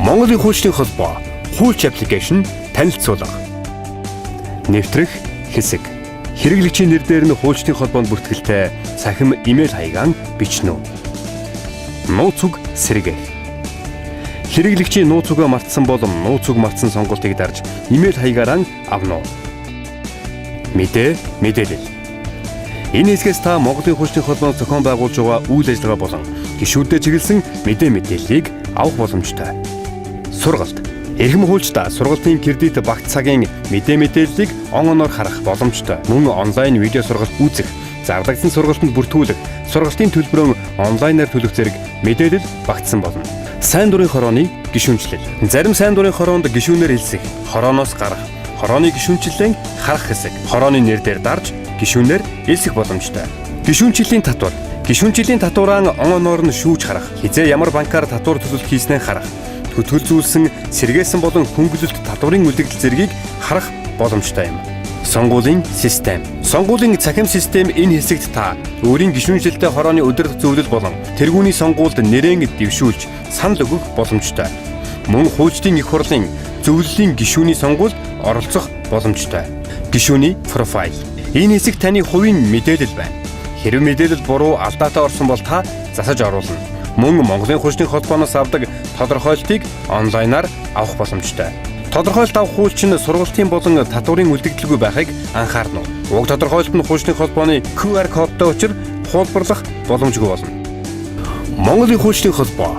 Монголын хуульчдын холбоо хуульч аппликейшн танилцуулга. Нэвтрэх хэсэг. Хэрэглэгчийн нэр дээр нь хуульчдын холбоонд бүртгэлтэй цахим имэйл хаягаан бичнэ үү? Нууц үг сэргээх. Хэрэглэгчийн нууц үгээ мартсан бол нууц үг мартсан сонголтыг дарж имэйл хаягаараа авна уу? Мэдээлэл. Энэ хэсгээс та Монголын хуульчдын холбоонд зохион байгуулж байгаа үйл ажиллагаа болон гишүүдэд чиглэсэн мэдээллийг авах боломжтой. Сургалт. Эрхэм хуульчдаа сургалтын кредит багц цагийн мэдээллийг оноор харах боломжтой. Мөн онлайн видео сургалт үзэх, зарлагдсан сургалтанд бүртгүүлэх, сургалтын төлбөрөө онлайнаар төлөх зэрэг мэдээлэл багтсан болно. Сайн дурын хорооны гишүүнчлэл. Зарим сайн дурын хороонд гишүүнээр хэлсэх, хорооноос гарах, хорооны гишүүнчлэлэн харах хэсэг, хорооны нэр дээр дарж гишүүнээр хэлсэх боломжтой. Гишүүнчлэлийн татвар. Гишүүнчлэлийн татвараа оноор нь шүүж харах, хизээ ямар банкар татвар төлөлт хийснээ харах, төлөвлөсөн сэргээсэн болон хөнгөлөлт татварын үлдэгдэл зэргийг харах боломжтой юм. Сонгуулийн систем. Сонгуулийн цахим систем энэ хэсэгт та өөрийн гишүүнчлэлтэй хорооны удирдах зөвлөл болон тэргүүний сонгуульд нэрэн дэвшүүлж санал өгөх боломжтой. Мөн хуульчдын их хурлын зөвлөлийн гишүүний сонгуульд оролцох боломжтой. Гишүүний профайл. Энэ хэсэг таны хувийн мэдээлэл байна. Хэрэв мэдээлэл буруу алдаатай орсон бол та засаж оруулна. Мөн Монголын хуульчдын холбооноос авдаг тодорхойлтыг онлайнаар авах боломжтой. Тодорхойлт авах хуульч нь сургалтын болон татварын үлдэгдэлгүй байхыг анхаарна. Уг тодорхойлт нь хуульчдын холбооны QR кодтой учир хуулбарлах боломжгүй болно. Монголын хуульчдын холбоо